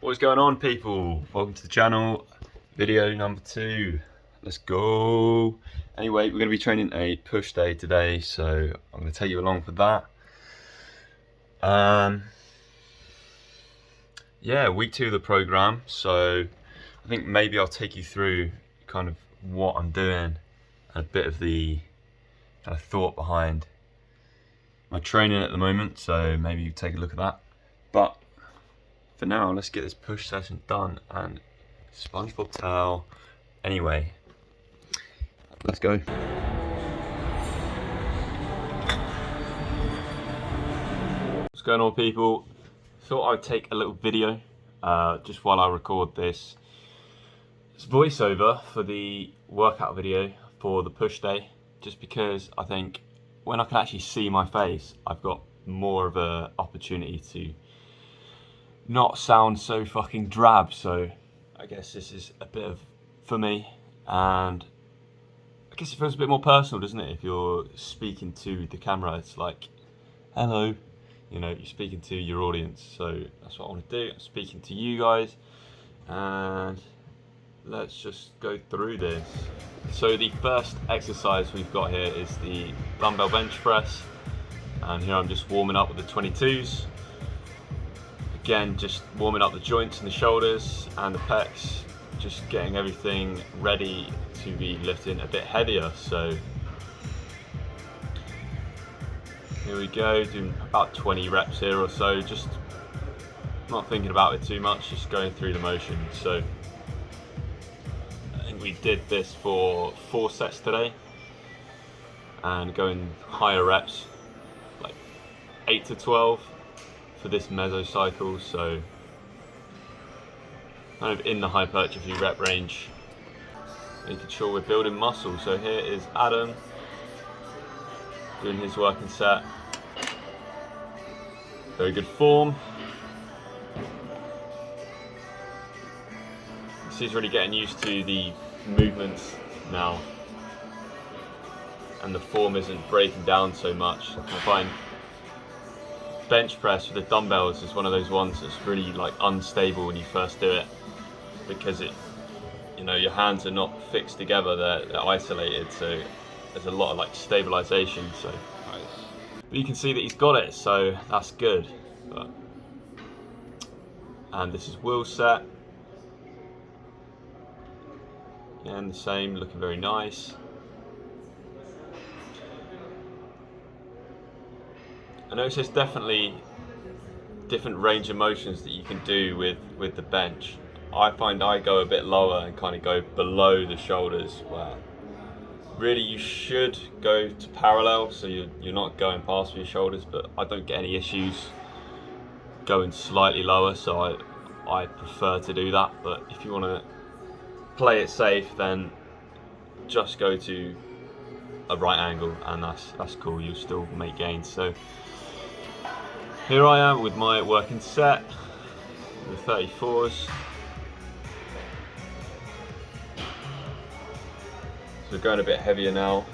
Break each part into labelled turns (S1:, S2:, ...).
S1: What's going on, people? Welcome to the channel. Video number 2. Let's go. Anyway, we're going to be training a push day today, so I'm going to take you along for that. Yeah, week 2 of the program, so I think maybe I'll take you through kind of what I'm doing and a bit of the kind of thought behind my training at the moment, so maybe you take a look at that. But for now, let's get this push session done and SpongeBob towel. Anyway, let's go. What's going on, people? Thought I'd take a little video just while I record this. It's voiceover for the workout video for the push day, just because I think when I can actually see my face, I've got more of an opportunity to not sound so fucking drab. So I guess this is a bit of for me, and I guess it feels a bit more personal, doesn't it? If you're speaking to the camera, it's like, hello, you know, you're speaking to your audience. So that's what I want to do. I'm speaking to you guys, and let's just go through this. So the first exercise we've got here is the dumbbell bench press, and here I'm just warming up with the 22s. Again, just warming up the joints and the shoulders and the pecs, just getting everything ready to be lifting a bit heavier. So here we go, doing about 20 reps here or so, just not thinking about it too much, just going through the motion. So I think we did this for 4 sets today, and going higher reps, like 8 to 12 for this mesocycle, so kind of in the hypertrophy rep range, making sure we're building muscle. So here is Adam doing his working set. Very good form. He's really getting used to the movements now, and the form isn't breaking down so much. I find bench press with the dumbbells is one of those ones that's really like unstable when you first do it, because it, you know, your hands are not fixed together, they're isolated, so there's a lot of like stabilization. So but you can see that he's got it, so that's good. And this is Will's set, and the same, looking very nice. I notice there's definitely different range of motions that you can do with the bench. I find I go a bit lower and kind of go below the shoulders, where really you should go to parallel, so you're not going past your shoulders, but I don't get any issues going slightly lower, so I prefer to do that. But if you want to play it safe, then just go to a right angle, and that's cool, you'll still make gains. So here I am with my working set, the 34s. So going a bit heavier now.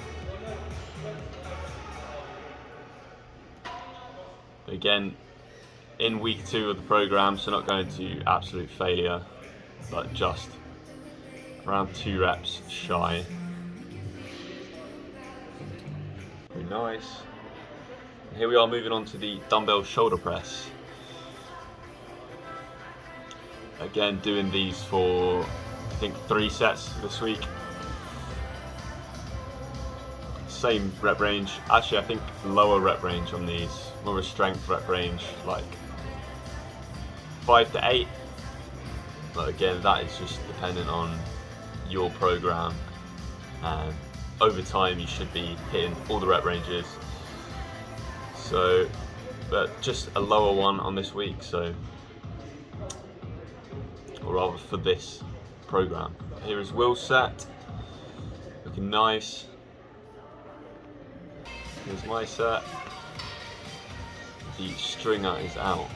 S1: Again, in week 2 of the program, so not going to absolute failure, but just around 2 reps shy. Very nice. Here we are moving on to the dumbbell shoulder press. Again, doing these for I think 3 sets this week. Same rep range. Actually, I think lower rep range on these, more of a strength rep range, like 5 to 8. But again, that is just dependent on your program, and over time you should be hitting all the rep ranges. So, but just a lower one on this week, so, or rather for this program. Here is Will's set, looking nice. Here's my set. The stringer is out.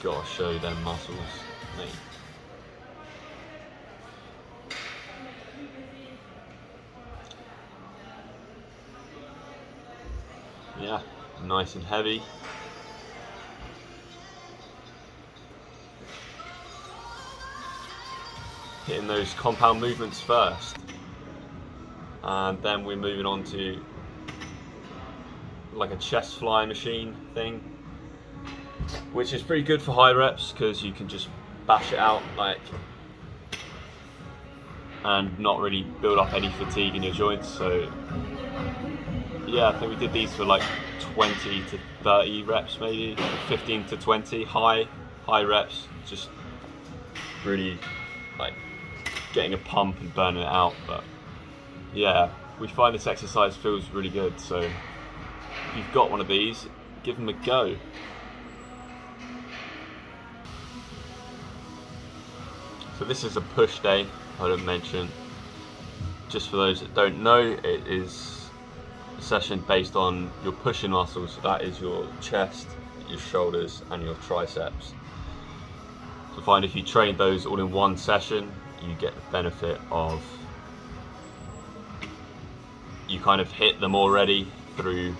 S1: Gotta show them muscles, mate. Yeah, nice and heavy. hitting those compound movements first, and then we're moving on to like a chest fly machine thing, which is pretty good for high reps because you can just bash it out like and not really build up any fatigue in your joints. So yeah, I think we did these for like 20 to 30 reps, maybe 15 to 20 high reps, just really like getting a pump and burning it out. But yeah, we find this exercise feels really good, so if you've got one of these, give them a go. So this is a push day, I didn't mention. Just for those that don't know, it is a session based on your pushing muscles. So that is your chest, your shoulders and your triceps. So find if you train those all in one session, you get the benefit of, you kind of hit them already through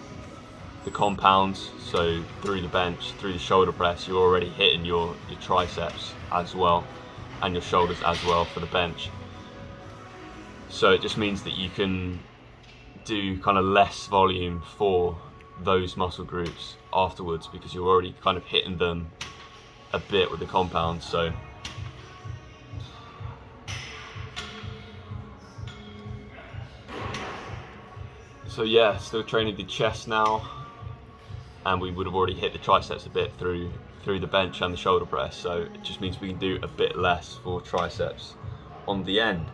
S1: the compounds. So through the bench, through the shoulder press, you're already hitting your triceps as well, and your shoulders as well for the bench. So it just means that you can do kind of less volume for those muscle groups afterwards, because you're already kind of hitting them a bit with the compounds. So yeah, still training the chest now, and we would have already hit the triceps a bit through the bench and the shoulder press, so it just means we can do a bit less for triceps on the end.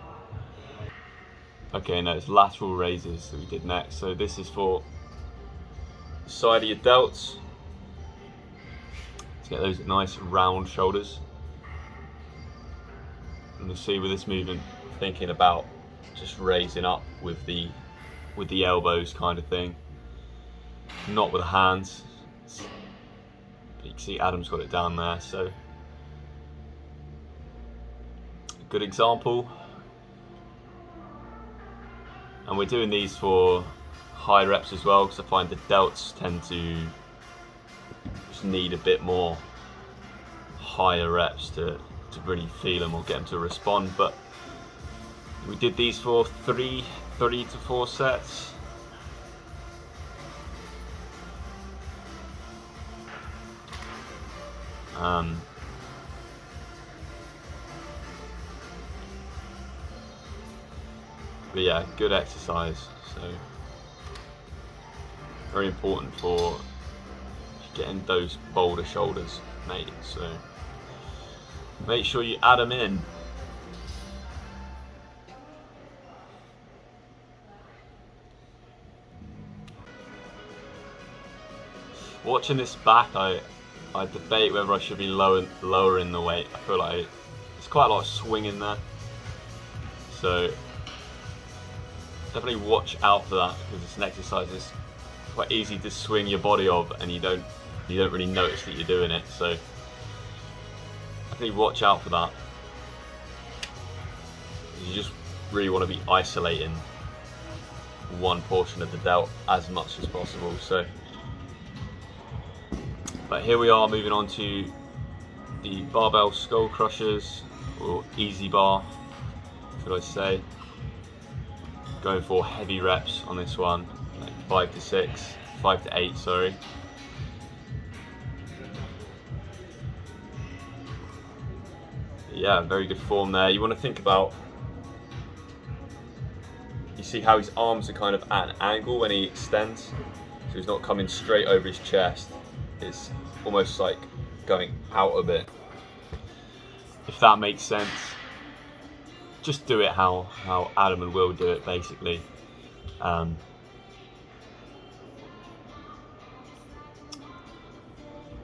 S1: Okay, now it's lateral raises that we did next. So this is for the side of your delts, to get those nice round shoulders. And you'll see with this movement, thinking about just raising up with the elbows kind of thing, not with the hands. You can see Adam's got it down there, so a good example. And we're doing these for high reps as well, because I find the delts tend to just need a bit more higher reps to really feel them or get them to respond. But we did these for three to 4 sets. But yeah, good exercise, so very important for getting those bolder shoulders made, so make sure you add them in. Watching this back, I debate whether I should be lowering the weight. I feel like there's quite a lot of swing in there, so definitely watch out for that, because it's an exercise that's quite easy to swing your body of, and you don't really notice that you're doing it. So definitely watch out for that. You just really want to be isolating one portion of the delt as much as possible. So, but here we are moving on to the barbell skull crushers, or easy bar, should I say. Going for heavy reps on this one, like 5 to 8, sorry. Yeah, very good form there. You want to think about, you see how his arms are kind of at an angle when he extends, so he's not coming straight over his chest. It's almost like going out a bit, if that makes sense. Just do it how Adam and Will do it, basically. And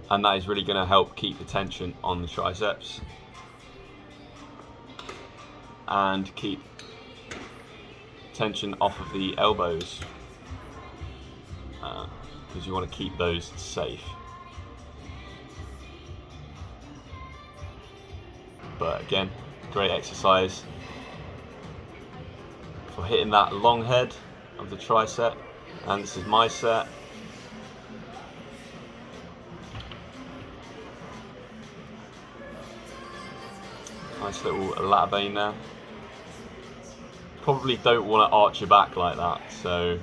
S1: that is really going to help keep the tension on the triceps and keep tension off of the elbows, because you want to keep those safe. But again, great exercise for hitting that long head of the tricep. And this is my set. Nice little lat vein there. Probably don't want to arch your back like that, so